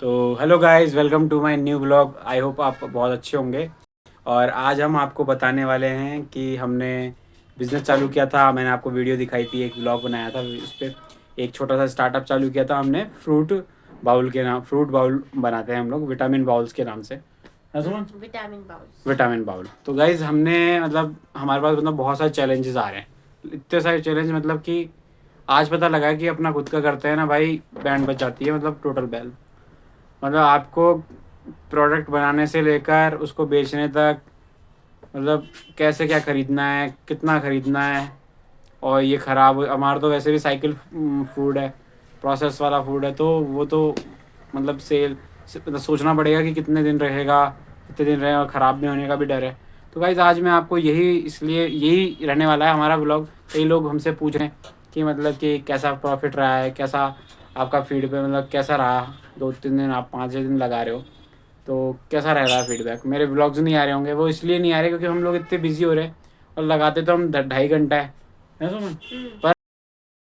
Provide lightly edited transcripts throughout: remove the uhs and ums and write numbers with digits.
तो hello guys, welcome to my new vlog. I hope आप बहुत अच्छे होंगे। और आज हम आपको बताने वाले हैं कि हमने बिज़नेस चालू किया था। मैंने आपको वीडियो दिखाई थी, एक व्लॉग बनाया था उस पर। एक छोटा सा स्टार्टअप चालू किया था हमने, फ्रूट बाउल बनाते हैं हम लोग, विटामिन बाउल्स के नाम से, है सुमन? Vitamin bowl. तो गाइज हमने मतलब हमारे पास मतलब बहुत सारे चैलेंजेस आ रहे हैं, इतने सारे चैलेंज मतलब कि आज पता लगा कि अपना खुद का करते हैं ना भाई, बैंड बच जाती है, मतलब टोटल बैल। मतलब आपको प्रोडक्ट बनाने से लेकर उसको बेचने तक, मतलब कैसे क्या खरीदना है, कितना खरीदना है। और ये ख़राब, हमारा तो वैसे भी साइकिल फूड है, प्रोसेस वाला फूड है, तो वो तो मतलब मतलब सोचना पड़ेगा कि कितने दिन रहेगा, कितने दिन रहेगा, ख़राब नहीं होने का भी डर है। तो गाइज़ आज मैं आपको यही रहने वाला है हमारा ब्लॉग। कई लोग हमसे पूछ रहे हैं कि मतलब कि कैसा प्रॉफिट रहा है, कैसा आपका फीड पे मतलब कैसा रहा। 2-3 दिन, आप 5-6 दिन लगा रहे हो, तो कैसा रह रहा है फीडबैक? मेरे ब्लॉग्स नहीं आ रहे होंगे, वो इसलिए नहीं आ रहे क्योंकि हम लोग इतने बिजी हो रहे हैं, और लगाते तो हम 2.5 घंटा है सुमन?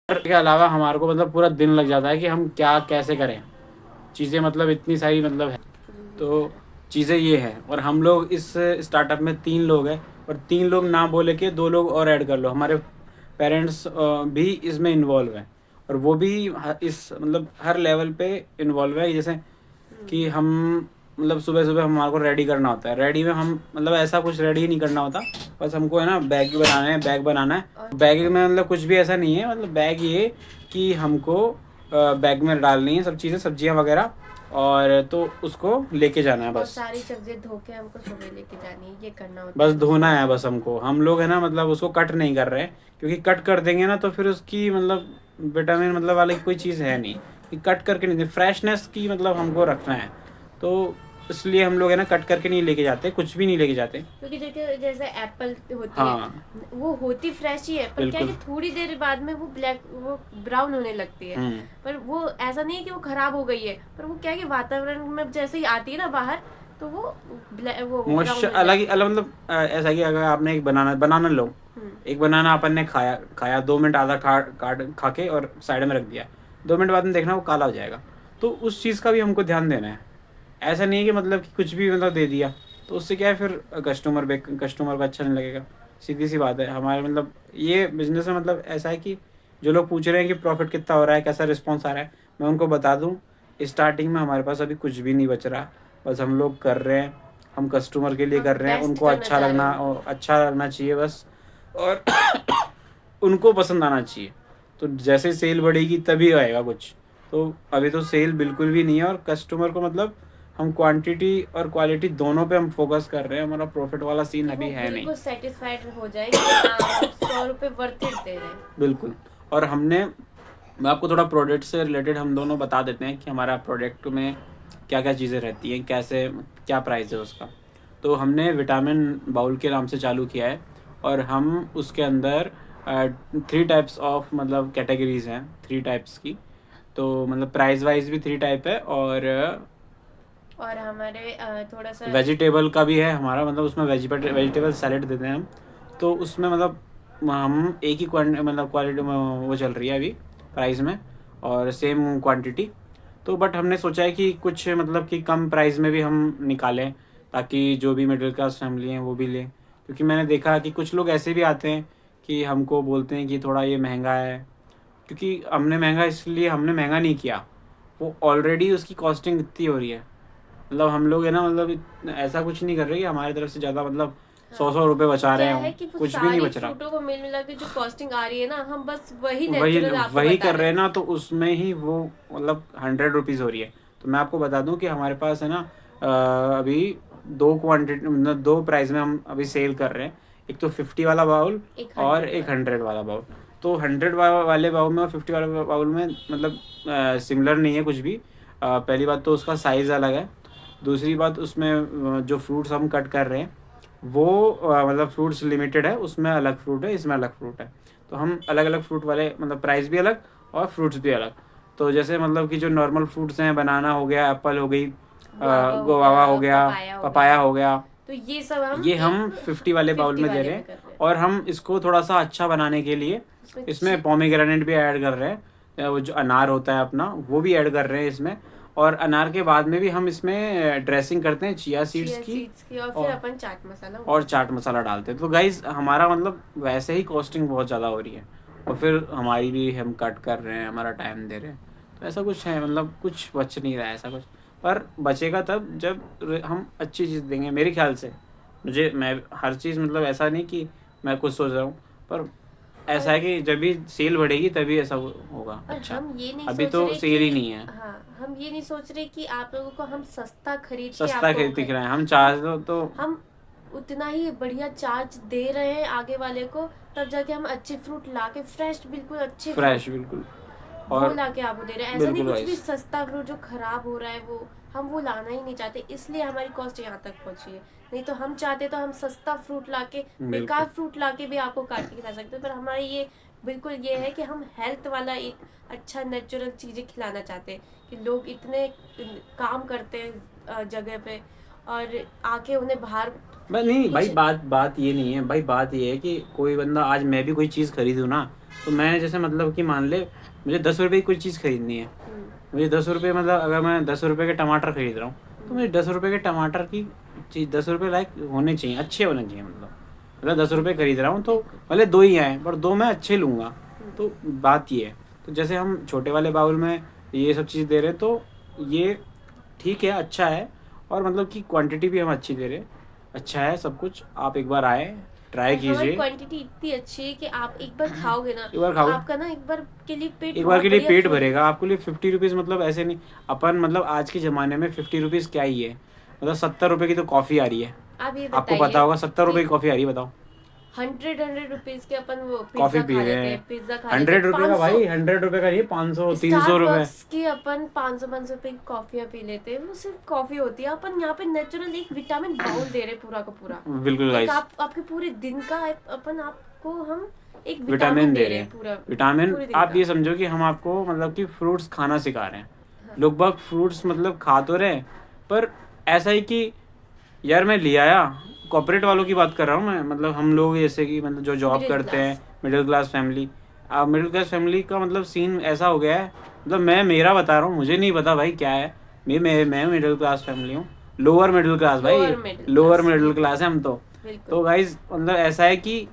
पर के अलावा हमारे को मतलब पूरा दिन लग जाता है कि हम क्या कैसे करें चीज़ें, मतलब इतनी सारी मतलब है। तो चीज़ें ये हैं, और हम लोग इस स्टार्टअप में 3 लोग हैं, और 3 लोग ना बोले के 2 लोग और ऐड कर लो, हमारे पेरेंट्स भी इसमें इन्वॉल्व हैं। और वो भी इस मतलब हर लेवल पे इन्वॉल्व है। जैसे कि हम मतलब सुबह सुबह हमारे को रेडी करना होता है, रेडी में हम मतलब ऐसा कुछ रेडी नहीं करना होता, बस हमको है ना बैग बनाना है, बैग बनाना है। बैग में मतलब कुछ भी ऐसा नहीं है, मतलब बैग ये कि हमको बैग में डालनी है सब चीज़ें, सब्जियां वगैरह, और तो उसको लेके जाना है और बस। सारी सब्जियां धो के हमको सुबह लेके जानी है, ये करना होता बस है धोना बिजनेस है में। बस हमको, हम लोग है ना मतलब उसको कट नहीं कर रहे हैं, क्योंकि कट कर देंगे ना तो फिर उसकी मतलब विटामिन मतलब वाली कोई चीज़ है नहीं कि कट करके नहीं, फ्रेशनेस की मतलब हमको रखना है। तो इसलिए हम लोग है ना कट करके नहीं लेके जाते, कुछ भी नहीं लेके जाते। क्योंकि देखिए जैसे एप्पल होती है, हाँ वो होती फ्रेश ही है, पर क्या है बिल्कुल। कि थोड़ी देर बाद में वो ब्राउन होने लगती है। हम्म। पर वो ऐसा नहीं है कि वो खराब हो गई है, पर वो क्या है कि वातावरण में जैसे ही आती है ना बाहर, तो वो ब्राउन मॉइस्चर होने अलग ही लगती है। अलग, मतलब ऐसा कि अगर आपने एक बनाना बनाना लो, एक बनाना अपन ने खाया खाया 2 मिनट आधा खा के और साइड में रख दिया, 2 मिनट बाद में देखना वो काला हो जाएगा। तो उस चीज़ का भी हमको ध्यान देना है। ऐसा नहीं है कि मतलब कि कुछ भी मतलब दे दिया, तो उससे क्या है फिर कस्टमर को अच्छा नहीं लगेगा। सीधी सी बात है हमारे मतलब ये बिजनेस में, मतलब ऐसा है कि जो लोग पूछ रहे हैं कि प्रॉफिट कितना हो रहा है, कैसा रिस्पॉन्स आ रहा है, मैं उनको बता दूं, स्टार्टिंग में हमारे पास अभी कुछ भी नहीं बच रहा। बस हम लोग कर रहे हैं, हम कस्टमर के लिए हम कर रहे हैं, बेस्ट उनको करना चाह रहे हैं उनको। अच्छा लगना चाहिए बस। और उनको पसंद आना चाहिए। तो जैसे सेल बढ़ेगी तभी आएगा कुछ। तो अभी तो सेल बिल्कुल भी नहीं है, और कस्टमर को मतलब हम क्वांटिटी और क्वालिटी दोनों पे हम फोकस कर रहे हैं, हमारा प्रॉफिट वाला सीन कि वो अभी है नहीं। बिल्कुल सेटिस्फाइड हो जाए कि हाँ हम 100 रुपये वर्थ इट दे रहे हैं। बिल्कुल। और मैं आपको थोड़ा प्रोडक्ट से रिलेटेड हम दोनों बता देते हैं कि हमारा प्रोडक्ट में क्या क्या चीज़ें रहती हैं, कैसे क्या प्राइस है उसका। तो हमने विटामिन बाउल के नाम से चालू किया है, और हम उसके अंदर 3 टाइप्स ऑफ मतलब कैटेगरीज हैं, 3 टाइप्स की। तो मतलब प्राइस वाइज भी 3 टाइप है, और और हमारे थोड़ा सा वेजिटेबल का भी है हमारा, मतलब उसमें वेजिटेबल सैलेड देते हैं हम। तो उसमें मतलब हम एक ही मतलब क्वालिटी में वो चल रही है अभी प्राइस में, और सेम क्वांटिटी। तो बट हमने सोचा है कि कुछ मतलब कि कम प्राइस में भी हम निकालें, ताकि जो भी मिडिल क्लास फैमिली हैं वो भी लें। क्योंकि मैंने देखा कि कुछ लोग ऐसे भी आते हैं कि हमको बोलते हैं कि थोड़ा ये महंगा है, क्योंकि हमने महंगा नहीं किया, वो ऑलरेडी उसकी कॉस्टिंग इतनी हो रही है। मतलब हम लोग है ना मतलब ऐसा कुछ नहीं कर रहे कि हमारी तरफ से ज़्यादा मतलब हाँ, 100 100 रुपये बचा रहे क्या हों, है कि वो कुछ भी नहीं सारी बच रहा। फ्रूटों को मिल मिला के जो कॉस्टिंग आ रही है ना, हम बस वही वही नेचुरल आपको वही बता कर रहे रहे हैं हैं। ना, तो उसमें ही वो मतलब 100 रुपीज़ हो रही है। तो मैं आपको बता दूं कि हमारे पास है ना अभी 2 क्वान्टिटी मतलब 2 प्राइस में हम अभी सेल कर रहे हैं। एक तो 50 वाला बाउल, एक और 100 एक वाला। 100 वाला बाउल। तो 100 वाले बाउल में और 50 वाले बाउल में मतलब सिमिलर नहीं है कुछ भी। पहली बात तो उसका साइज़ अलग है। दूसरी बात उसमें जो फ्रूट्स हम कट कर रहे हैं वो मतलब फ्रूट्स लिमिटेड है, उसमें अलग फ्रूट है, इसमें अलग फ्रूट है। तो हम अलग अलग फ्रूट वाले मतलब प्राइस भी अलग और फ्रूट्स भी अलग। तो जैसे मतलब कि जो नॉर्मल फ्रूट्स हैं, बनाना हो गया, एप्पल हो गई, गुआवा हो गोवावा गया, हो गया, पपाया हो गया, पपाया हो गया, तो ये सब हम ये हम एक 50 वाले बाउल 50 में दे वाले रहे में हैं। कर रहे हैं। और हम इसको थोड़ा सा अच्छा बनाने के लिए इसमें इसमें पोमेग्रेनेट भी ऐड कर रहे हैं, वो जो अनार होता है अपना वो भी ऐड कर रहे हैं इसमें। और अनार के बाद में भी हम इसमें ड्रेसिंग करते हैं चिया सीड्स की और फिर अपन चाट मसाला डालते हैं। तो गाइज हमारा मतलब वैसे ही कॉस्टिंग बहुत ज़्यादा हो रही है, और फिर हमारी भी हम कट कर रहे हैं, हमारा टाइम दे रहे हैं, तो ऐसा कुछ है, मतलब कुछ बच नहीं रहा है ऐसा कुछ। पर बचेगा तब जब हम अच्छी चीज़ देंगे मेरे ख्याल से। मैं हर चीज़ मतलब ऐसा नहीं कि मैं कुछ सोच रहा हूँ, पर ऐसा है कि जब भी सेल बढ़ेगी तभी ऐसा होगा। अच्छा, हम ये नहीं अभी सोच तो रहे सेल ही कि नहीं है, हाँ, हम ये नहीं सोच रहे कि आप लोगों को हम सस्ता खरीद के सस्ता आप लोगों खरीद को दिख रहा है। हम चाह तो हम उतना ही बढ़िया चार्ज दे रहे हैं आगे वाले को, तब जाके हम अच्छे फ्रूट लाके फ्रेश, बिल्कुल अच्छे फ्रेश फ्रूट बिल्कुल, वो और लाके आपको दे रहे हैं। ऐसा नहीं बिल्कुल कुछ भी गाइस, सस्ता फ्रूट जो खराब हो रहा है वो हम वो लाना ही नहीं चाहते, इसलिए हमारी कॉस्ट यहाँ तक पहुंची है। नहीं तो हम चाहते तो हम सस्ता फ्रूट लाके, बेकार बिल्कुल फ्रूट लाके भी आपको काट के खिला सकते, पर हमारा ये बिल्कुल ये है कि हम हेल्थ वाला एक अच्छा नेचुरल चीज़ें खिलाना चाहते हैं कि लोग इतने काम करते हैं जगह पे, और आके उन्हें बाहर नहीं भाई, कुछ बात ये नहीं है भाई, बात ये है कि कोई बंदा, आज मैं भी कोई चीज़ खरीदूँ ना, तो मैं जैसे मतलब कि मान ले मुझे 10 रुपये की कोई चीज़ खरीदनी है, मुझे 10 रुपये, मतलब अगर मैं 10 रुपये के टमाटर खरीद रहा हूँ, तो मुझे 10 रुपये के टमाटर की चीज़ 10 रुपये लायक होने चाहिए, अच्छे होने चाहिए। मतलब 10 रुपये खरीद रहा हूँ तो भले दो ही आए, पर दो मैं अच्छे लूँगा। तो बात ये है, तो जैसे हम छोटे वाले बाउल में ये सब चीज़ दे रहे हैं, तो ये ठीक है, अच्छा है, और मतलब कि क्वांटिटी भी हम अच्छी दे रहे हैं, अच्छा है सब कुछ। आप एक बार आए, ट्राई और हमारी कीजिए, क्वांटिटी इतनी अच्छी है कि आप एक बार खाओगे ना एक बार तो खाओ, आपका ना एक बार के लिए पेट एक बार बहुत के लिए बढ़िया पेट फुल। भरेगा आपके लिए। 50 रुपीज़ मतलब ऐसे नहीं, अपन मतलब आज के ज़माने में 50 रुपीज़ क्या ही है, मतलब 70 रुपये की तो कॉफ़ी आ रही है। आप ये आपको पता बताइए होगा 70 रुपये कि की कॉफ़ी आ रही है, बताओ। 100 के अपन वो कॉफ़ी पिज्जा पी खा रहे लेते हैं, हैं, पिज्जा खा लेते हैं 100 रुपये का 500। भाई, 100 रुपये का नहीं, 500 300 रुपये। स्टारबक्स की अपन 500 रुपए की कॉफियाँ पी लेते हैं, वो सिर्फ कॉफी होती है। अपन यहाँ पे नेचुरल एक विटामिन बाउल दे रहे हैं पूरा का पूरा, बिल्कुल एक गाइस, आपके पूरे दिन का अपन आपको हम एक विटामिन विटामिन दे दे रहे रहे हैं हैं, पूरा विटामिन। पूरे दिन आप का। ये समझो कि हम आपको मतलब कि फ्रूट्स खाना सिखा रहे हैं। हाँ। लोग बाग फ्रूट्स मतलब खा तो रहे हैं, पर ऐसा ही कि यार मैं ले आया, कॉर्पोरेट वालों की बात कर रहा हूँ मैं, मतलब हम लोग जैसे कि मतलब जो जॉब मिडिल करते हैं, क्लास। Middle class family. अब मिडिल क्लास फैमिली का मतलब सीन ऐसा हो गया है, मतलब मैं मेरा बता रहा हूँ, मुझे नहीं पता भाई क्या है। मैं मिडिल क्लास फैमिली हूँ, लोअर मिडिल क्लास भाई, lower middle lower class middle बिल्कुल क्लास है हम तो। बिल्कुल। तो गाइज मतलब ऐसा है कि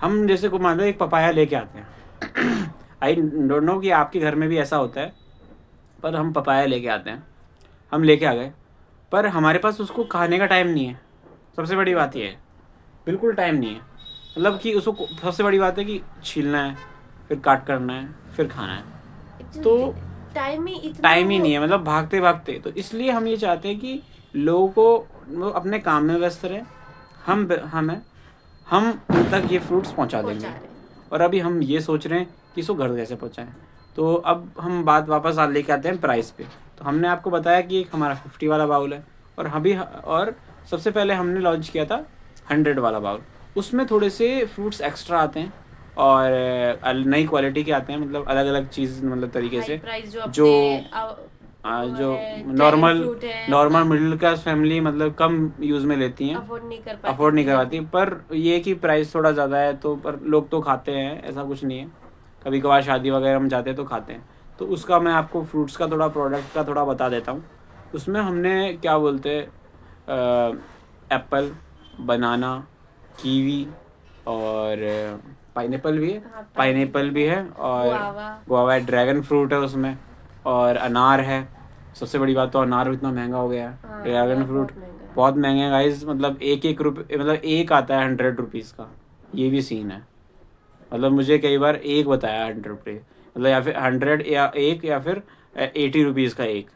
हम जैसे को मान लो एक पपाया लेके आते हैं, आई डोंट नो कि आपके घर में भी ऐसा होता है, पर हम पपाया लेके आते हैं, हम लेके आ गए, पर हमारे पास उसको खाने का टाइम नहीं है। सबसे बड़ी बात ये बिल्कुल है, बिल्कुल टाइम नहीं है। मतलब कि उसको सबसे बड़ी बात है कि छीलना है, फिर काट करना है, फिर खाना है, तो टाइम में इतना टाइम ही वो नहीं है, मतलब भागते भागते। तो इसलिए हम ये चाहते हैं कि लोगों को वो अपने काम में व्यस्त रहें, हमें हम उन तक ये फ्रूट्स पहुंचा पहुंचा देंगे। रहे हैं। और अभी हम ये सोच रहे हैं कि इसको घर कैसे पहुंचाएं। तो अब हम बात वापस लेके आते हैं प्राइस पे। तो हमने आपको बताया कि एक हमारा 50 वाला बाउल है, और और सबसे पहले हमने लॉन्च किया था 100 वाला बाउल। उसमें थोड़े से फ्रूट्स एक्स्ट्रा आते हैं, और नई क्वालिटी के आते हैं, मतलब अलग अलग चीज़, मतलब तरीके हाई से प्राइस जो जो अपने वो जो है, ड्रैगन नॉर्मल फ्रूट है, नॉर्मल मिडिल क्लास फैमिली मतलब कम यूज़ में लेती हैं, अफोर्ड नहीं कर पाती अफोर्ड नहीं इतनी करवाती। जल्दी। पर ये कि प्राइस थोड़ा ज़्यादा है, तो पर लोग तो खाते हैं, ऐसा कुछ नहीं है। कभी कभार शादी वगैरह हम जाते हैं तो खाते हैं। तो उसका मैं आपको फ्रूट्स का थोड़ा, प्रोडक्ट का थोड़ा बता देता हूँ। उसमें हमने क्या बोलते हैं, एप्पल, बनाना, कीवी, और पाइनएप्पल भी है, हाँ, पाइनएप्पल भी है, और गुआवा। गुआवा है, ड्रैगन फ्रूट है उसमें, और अनार है। सबसे बड़ी बात तो अनार इतना महंगा हो गया है, हाँ, ड्रैगन अनार फ्रूट बहुत महंगा है। बहुत महंगे हैं गाइस। मतलब एक एक रुपये, मतलब एक आता है 100 रुपीज़ का, ये भी सीन है। मतलब मुझे कई बार एक बताया 100 रुपये, मतलब या फिर 100 या एक, या फिर 80 रुपीज़ का एक,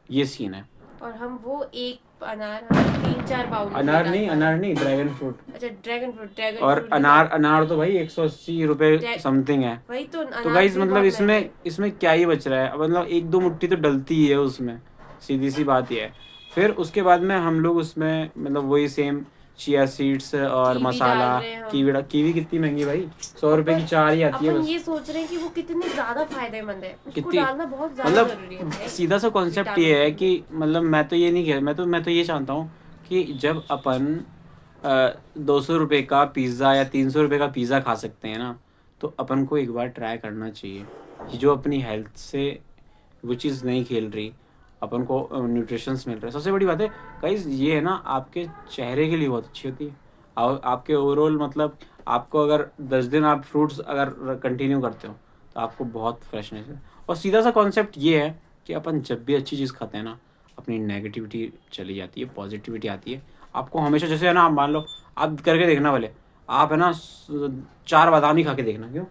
ये सीन है। और हम वो एक अनार हम 3-4 बाउलों में डाल पा रहे अनार हैं। नहीं, ड्रैगन फ्रूट। अच्छा, ड्रैगन और फ्रूट भी अनार अनार तो भाई 180 रुपये ड्रै- समथिंग है। वही तो तो अनार गाइज भी मतलब बहुत महंगे इसमें हैं। इसमें क्या ही बच रहा है, मतलब एक दो मुट्ठी तो डलती ही है उसमें, सीधी सी बात ये है। फिर उसके बाद में हम लोग उसमें मतलब वही सेम चिया सीड्स और कीवी मसाला। डाल रहे हैं हम। कीवी कितनी महंगी भाई, 100 रुपये की पर 4 ही आती है अपन बस। ये सोच रहे हैं कि वो कितनी ज्यादा फायदेमंद है, उसको कितनी, डालना बहुत ज्यादा मतलब जरूरी है भाई। सीधा सा कॉन्सेप्ट विटामिन ये है के कि लिए। मतलब मैं तो ये नहीं कह, मैं तो ये चाहता हूँ कि जब अपन 200 रुपये का पिज़्ज़ा या 300 रुपये का पिज़्ज़ा खा सकते हैं ना, तो अपन को एक बार ट्राई करना चाहिए। ये जो अपनी हेल्थ से वो चीज़ नहीं खेल रही, अपन को न्यूट्रिशंस मिल रहे हैं। सबसे बड़ी बात है गाइस ये है ना, आपके चेहरे के लिए बहुत अच्छी होती है। आपके ओवरऑल मतलब आपको अगर 10 दिन आप फ्रूट्स अगर कंटिन्यू करते हो तो आपको बहुत फ्रेशनेस है। और सीधा सा कॉन्सेप्ट ये है कि अपन जब भी अच्छी चीज़ खाते हैं ना, अपनी नेगेटिविटी चली जाती है, पॉजिटिविटी आती है। आपको हमेशा जैसे है ना, आप मान लो आप करके देखना वाले, आप है ना 4 बादाम ही खा के देखना। क्यों?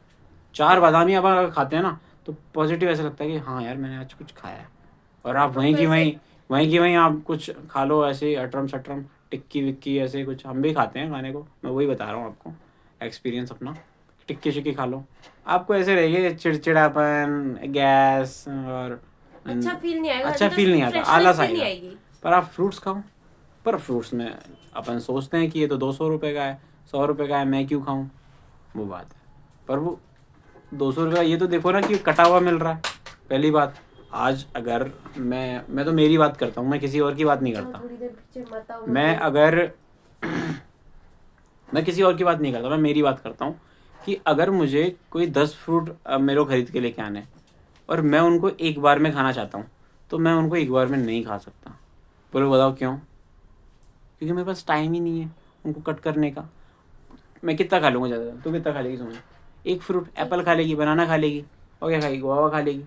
4 बादाम ही आप अगर खाते हैं ना तो पॉजिटिव ऐसा लगता है कि हाँ यार मैंने आज कुछ खाया है। और आप तो वैसे वहीं की वहीं आप कुछ खा लो ऐसे ही अटरम सटरम, टिक्की विक्की ऐसे कुछ, हम भी खाते हैं खाने को, मैं वही बता रहा हूँ आपको एक्सपीरियंस अपना। टिक्की शिक्की खा लो, आपको ऐसे रहेगा चिड़चिड़ापन, गैस और अच्छा फील नहीं आएगा, अच्छा अंदर फील से नहीं आता, फ्रेशनेस आलस सी नहीं आएगा। आएगी। पर आप फ्रूट्स खाओ। पर फ्रूट्स में अपन सोचते हैं कि ये तो 200 रुपये का है, 100 रुपये का है, मैं क्यों खाऊं, वो बात है। पर वो 200 रुपये का ये तो देखो ना कि कटा हुआ मिल रहा है। पहली बात, आज अगर मैं तो मेरी बात करता हूँ, मैं किसी और की बात नहीं चलो करता। थोड़ी देर पीछे मत आओ, मैं अगर मैं किसी और की बात नहीं करता, मैं मेरी बात करता हूँ कि अगर मुझे कोई 10 फ्रूट मेरे को खरीद के लेके आने हैं और मैं उनको एक बार में खाना चाहता हूँ, तो मैं उनको एक बार में नहीं खा सकता। बोलो बताओ क्यों? क्योंकि मेरे पास टाइम ही नहीं है उनको कट करने का। मैं कितना खा लूँगा ज़्यादा? तू कितना खा लेगी समझ? एक फ्रूट, एक एप्पल खा लेगी, बनाना खा लेगी, और क्या खाएगी? गुआवा खा लेगी।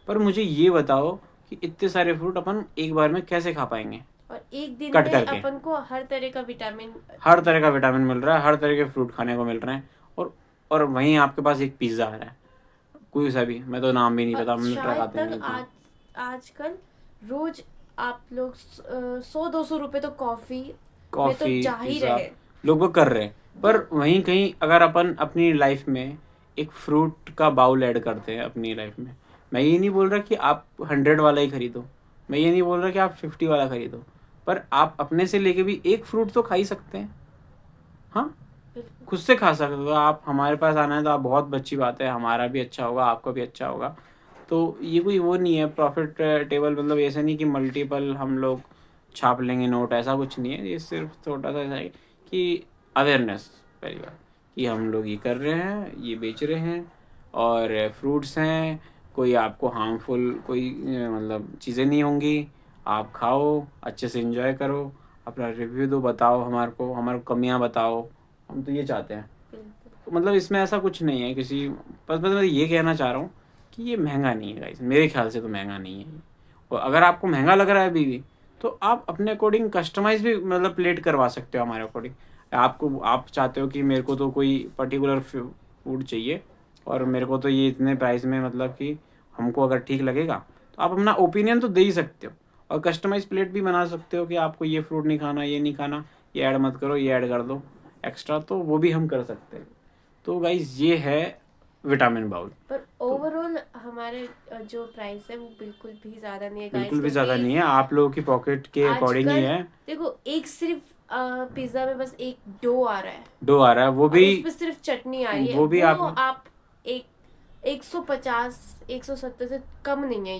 पर मुझे ये बताओ कि इतने सारे फ्रूट अपन एक बार में कैसे खा पाएंगे और एक दिन कट में करके? अपन को हर तरह का विटामिन। हर तरह का विटामिन मिल रहा है, हर तरह के फ्रूट खाने को मिल रहे हैं। और वहीं आपके पास एक पिज़्ज़ा आ रहा है, कोई सा भी, मैं तो नाम भी नहीं और पता, हमने ट्रक शायद आते तक नहीं इतना। आजकल रोज आप लोग 100-200 रुपए तो कॉफी में तो कॉफ़ी, जा ही पिज़्ज़ा, रहे। लोग वो कर रहे हैं। पर तो वहीं कहीं अगर अपन अपनी लाइफ में एक फ्रूट का बाउल ऐड करते हैं अपनी लाइफ में, मैं ये नहीं बोल रहा कि आप 100 वाला ही खरीदो, मैं ये नहीं बोल रहा कि आप 50 वाला खरीदो, पर आप अपने से लेके भी एक फ्रूट तो खा ही सकते हैं। हाँ, बिल्कुल खुद से खा सकते हो आप। हमारे पास आना है तो आप, बहुत अच्छी बात है, हमारा भी अच्छा होगा, आपका भी अच्छा होगा। तो ये कोई वो नहीं है प्रॉफिट टेबल, मतलब ऐसा नहीं कि मल्टीपल हम लोग छाप लेंगे नोट, ऐसा कुछ नहीं है। ये सिर्फ छोटा सा ऐसा है कि अवेयरनेस, पहली बात कि हम लोग ये कर रहे हैं, ये बेच रहे हैं, और फ्रूट्स हैं, कोई आपको हार्मफुल कोई मतलब चीज़ें नहीं होंगी। आप खाओ, अच्छे से एंजॉय करो, अपना रिव्यू दो, बताओ हमारे को कमियां बताओ, हम तो ये चाहते हैं। बिल्कुल। तो मतलब इसमें ऐसा कुछ नहीं है किसी, बस मैं ये कहना चाह रहा हूँ कि ये महंगा नहीं है गाइस, मेरे ख्याल से तो महंगा नहीं है। और अगर आपको महंगा लग रहा है अभी भी, तो आप अपने अकॉर्डिंग कस्टमाइज भी मतलब प्लेट करवा सकते हो हमारे अकॉर्डिंग। आपको, आप चाहते हो कि मेरे को तो कोई पर्टिकुलर फूड चाहिए और मेरे को तो ये इतने प्राइस में, मतलब कि हमको अगर ठीक लगेगा, तो आप अपना ओपिनियन तो दे ही सकते हो। और कस्टमाइज प्लेट भी बना सकते हो कि आपको ये फ्रूट नहीं खाना, ये नहीं खाना, ये ऐड मत करो, ये ऐड कर दो एक्स्ट्रा, तो वो भी हम कर सकते हैं। तो गाइज ये है विटामिन बाउल। पर तो ओवरऑल हमारे जो प्राइस है वो बिल्कुल भी ज़्यादा नहीं है गाइस, बिल्कुल भी ज़्यादा क्योंकि नहीं है, आप लोगों की पॉकेट के अकॉर्डिंग ही आजकल है। देखो एक सिर्फ पिज्ज़ा में बस एक डो आ रहा है डो आ रहा है, और उसमें सिर्फ चटनी आ रही है। वो भी वो आप आप एक 150-170 से कम नहीं है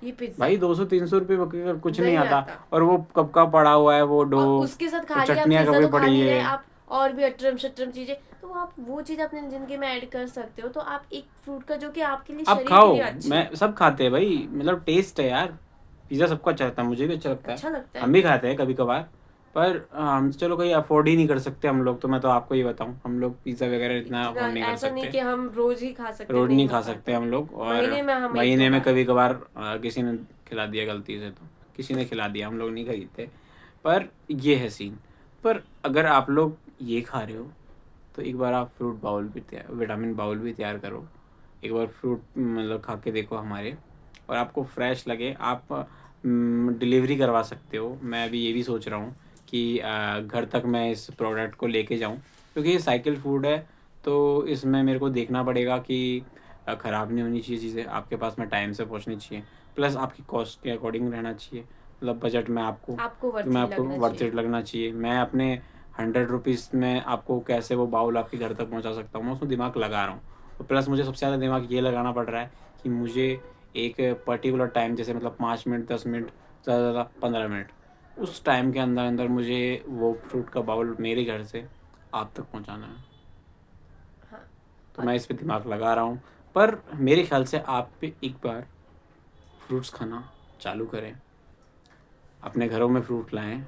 ये पिज्ज़ा। भाई 200-300 रुपये का कुछ नहीं नहीं आता। आता। और वो कब का पड़ा हुआ है वो डो, और उसके साथ वो खाली आप चटनियाँ कब पिज्ज़ा की तो खा पड़ी नहीं रहे, है। आप और भी अटरम शटरम चीज़ें, तो आप वो चीज़ अपने ज़िंदगी में ऐड कर सकते हो। तो आप एक फ्रूट का जो कि आपके लिए, आप शरीर के खाओ, लिए अच्छी मैं है, सब खाते हैं भाई, मतलब टेस्ट है यार। पिज़्ज़ा सबको अच्छा लगता है, मुझे भी अच्छा लगता है, अच्छा लगता है। हम भी खाते हैं कभी कभार। पर हम तो चलो कहीं अफोर्ड ही नहीं कर सकते हम लोग, तो मैं तो आपको ये बताऊं, हम लोग पिज़्ज़ा वगैरह इतना इतना अफोर्ड नहीं कर ऐसा नहीं सकते, कि हम रोज ही खा सकते, रोड नहीं नहीं हो खा सकते पाता। हम लोग। और महीने में हम एक दो महीने में बार कभी कभार किसी ने खिला दिया गलती से, तो किसी ने खिला दिया, हम लोग नहीं खरीदते। पर ये है सीन। पर अगर आप लोग ये खा रहे हो तो एक बार आप फ्रूट बाउल भी तैयार, विटामिन बाउल भी तैयार करो, एक बार फ्रूट मतलब खा के देखो हमारे, और आपको फ्रेश लगे, आप डिलीवरी करवा सकते हो। मैं अभी ये भी सोच रहा हूँ कि घर तक मैं इस प्रोडक्ट को लेके जाऊँ, क्योंकि ये साइकिल फूड है, तो इसमें मेरे को देखना पड़ेगा कि ख़राब नहीं होनी चाहिए चीज़ें, आपके पास में टाइम से पहुँचनी चाहिए, प्लस आपकी कॉस्ट के अकॉर्डिंग रहना चाहिए, मतलब बजट में आपको, आपको तो वर्थ मैं इट आपको लगना वर्थ चाहिए। इट लगना चाहिए। मैं अपने 100 रुपीज़ में आपको कैसे वो बाउल आपके घर तक पहुंचा सकता हूँ, मैं उसमें दिमाग लगा रहा हूँ। और प्लस मुझे सबसे ज़्यादा दिमाग ये लगाना पड़ रहा है कि मुझे एक पर्टिकुलर टाइम, जैसे मतलब 5 मिनट, 10 मिनट, ज़्यादा से ज़्यादा 15 मिनट, उस टाइम के अंदर अंदर मुझे वो फ्रूट का बाउल मेरे घर से आप तक पहुंचाना है। हाँ। तो और मैं इस पे दिमाग लगा रहा हूँ। पर मेरे ख्याल से आप पे एक बार फ्रूट्स खाना चालू करें, अपने घरों में फ्रूट लाएं।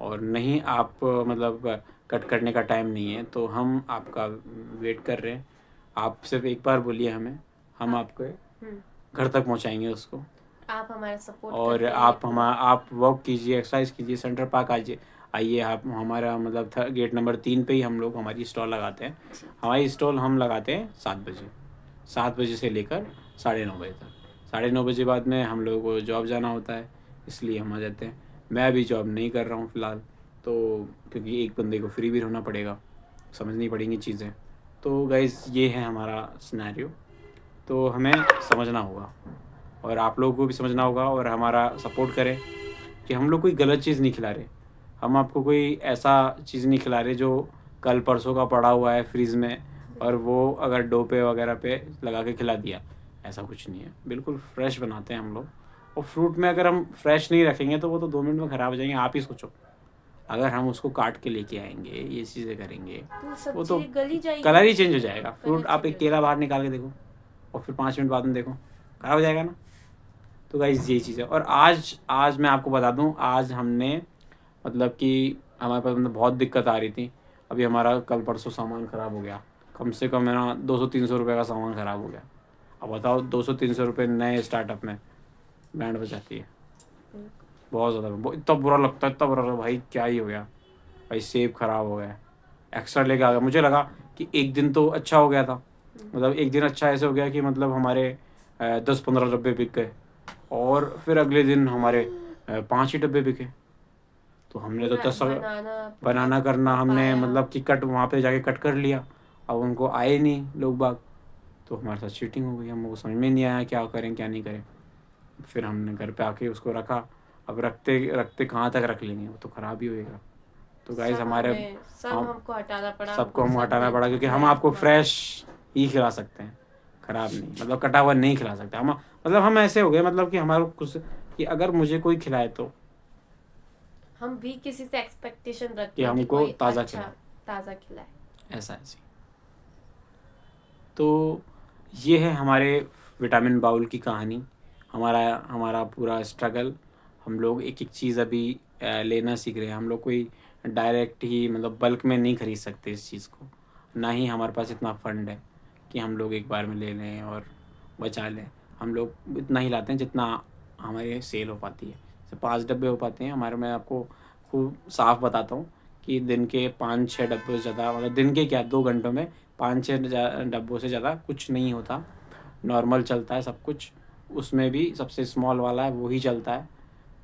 और नहीं आप मतलब कट करने का टाइम नहीं है तो हम आपका वेट कर रहे हैं। आप सिर्फ एक बार बोलिए हमें, हम आपके घर तक पहुंचाएंगे उसको। आप हमारा सपोर्ट और करते आप वॉक कीजिए, एक्सरसाइज कीजिए, सेंटर पार्क आइए आप हमारा मतलब गेट नंबर 3 पे ही हम लोग हमारी स्टॉल लगाते हैं। हमारी स्टॉल हम लगाते हैं 7 बजे, 7 बजे से लेकर 9:30 बजे तक। 9:30 बजे बाद में हम लोगों को जॉब जाना होता है, इसलिए हम आ जाते हैं। मैं अभी जॉब नहीं कर रहा हूँ फ़िलहाल, तो क्योंकि एक बंदे को फ्री भी होना पड़ेगा, समझनी पड़ेंगी चीज़ें। तो गाइज़ ये है हमारा सिनेरियो, तो हमें समझना होगा और आप लोगों को भी समझना होगा और हमारा सपोर्ट करें कि हम लोग कोई गलत चीज़ नहीं खिला रहे। हम आपको कोई ऐसा चीज़ नहीं खिला रहे जो कल परसों का पड़ा हुआ है फ्रीज़ में और वो अगर डो पे वगैरह पे लगा के खिला दिया, ऐसा कुछ नहीं है। बिल्कुल फ्रेश बनाते हैं हम लोग। और फ्रूट में अगर हम फ्रेश नहीं रखेंगे तो वो तो 2 मिनट में ख़राब हो जाएंगे। आप ही सोचो, अगर हम उसको काट के लेके आएंगे, ये चीज़ें करेंगे, तो सब वो तो चीज़ें गली जाएगी, कलर ही चेंज हो जाएगा। फ्रूट आप change एक हो केला बाहर निकाल के देखो और फिर 5 मिनट बाद में देखो, ख़राब हो जाएगा ना। तो गाइस यही चीज़ है। और आज आज मैं आपको बता दूं, आज हमने मतलब कि हमारे पास मतलब बहुत दिक्कत आ रही थी। अभी हमारा कल परसों सामान ख़राब हो गया, कम से कम मेरा 200-300 रुपये का सामान ख़राब हो गया। अब बताओ 200-300 रुपये नए स्टार्टअप में बैंड बजाती है, बहुत ज़्यादा। इतना बुरा लगता है, इतना बुरा लगता है भाई, क्या ही हो गया भाई, सेब ख़राब हो गया, एक्स्ट्रा लेके आ गया। मुझे लगा कि एक दिन तो अच्छा हो गया था, मतलब एक दिन अच्छा ऐसे हो गया कि मतलब हमारे 10-15 डब्बे बिक गए और फिर अगले दिन हमारे 5 ही डब्बे बिके। तो हमने तो 10 बनाना करना हमने मतलब कि कट वहाँ पे जाके कट कर लिया। अब उनको आए नहीं लोग बाग, तो हमारे साथ चीटिंग हो गई। हमको समझ में नहीं आया क्या करें क्या नहीं करें। फिर हमने घर पे आके उसको रखा। अब रखते रखते कहाँ तक रख लेंगे, वो तो ख़राब ही होएगा। तो गाइस हमारे सब हम हमको हटाना पड़ा, सबको हम हटाना पड़ा क्योंकि हम मैं आपको हमारा- फ्रेश ही खिला सकते हैं, ख़राब नहीं, मतलब कटा हुआ नहीं खिला सकते हम। मतलब हम ऐसे हो गए मतलब कि हमारा कुछ कि अगर मुझे कोई खिलाए तो हम भी किसी से एक्सपेक्टेशन कि रखते हैं कि हमको कोई ताज़ा अच्छा खिलाए, ताज़ा खिलाए। ऐसा ऐसे। तो ये है हमारे विटामिन बाउल की कहानी, हमारा हमारा पूरा स्ट्रगल। हम लोग एक एक चीज़ अभी लेना सीख रहे हैं। हम लोग कोई डायरेक्ट ही मतलब बल्क में नहीं खरीद सकते इस चीज़ को, ना ही हमारे पास इतना फंड है कि हम लोग एक बार में ले लें और बचा लें। हम लोग इतना ही लाते हैं जितना हमारे सेल हो पाती है। जैसे 5 डब्बे हो पाते हैं हमारे। मैं आपको खूब साफ बताता हूँ कि दिन के 5-6 डब्बों से ज़्यादा, मतलब दिन के क्या 2 घंटों में 5-6 डब्बों से ज़्यादा कुछ नहीं होता। नॉर्मल चलता है सब कुछ, उसमें भी सबसे स्मॉल वाला है वो ही चलता है।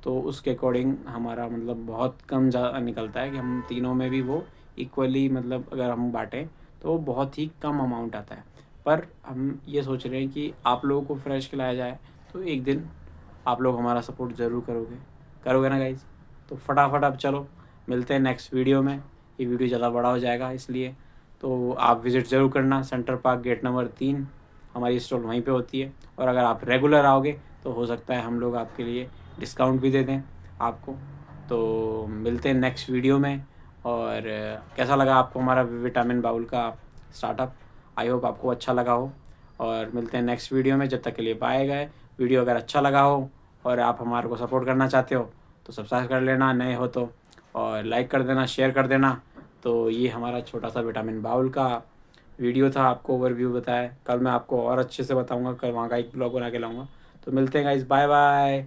तो उसके अकॉर्डिंग हमारा मतलब बहुत कम निकलता है कि हम तीनों में भी वो इक्वली, मतलब अगर हम बाँटें तो बहुत ही कम अमाउंट आता है। पर हम ये सोच रहे हैं कि आप लोगों को फ्रेश खिलाया जाए, तो एक दिन आप लोग हमारा सपोर्ट ज़रूर करोगे ना गाइज़। तो फटाफट अब चलो मिलते हैं नेक्स्ट वीडियो में। ये वीडियो ज़्यादा बड़ा हो जाएगा इसलिए, तो आप विज़िट ज़रूर करना सेंटर पार्क गेट नंबर 3, हमारी स्टॉल वहीं पे होती है। और अगर आप रेगुलर आओगे तो हो सकता है हम लोग आपके लिए डिस्काउंट भी दे दें आपको। तो मिलते हैं नेक्स्ट वीडियो में। और कैसा लगा आपको हमारा विटामिन बाउल का स्टार्टअप, आई होप आपको अच्छा लगा हो। और मिलते हैं नेक्स्ट वीडियो में, जब तक के लिए बाय गए। वीडियो अगर अच्छा लगा हो और आप हमारे को सपोर्ट करना चाहते हो तो सब्सक्राइब कर लेना, नए हो तो, और लाइक कर देना, शेयर कर देना। तो ये हमारा छोटा सा विटामिन बाउल का वीडियो था, आपको ओवरव्यू बताया। कल मैं आपको और अच्छे से बताऊंगा, कल वहाँ का एक ब्लॉग बना के लाऊंगा। तो मिलते हैं गाइस, बाय बाय।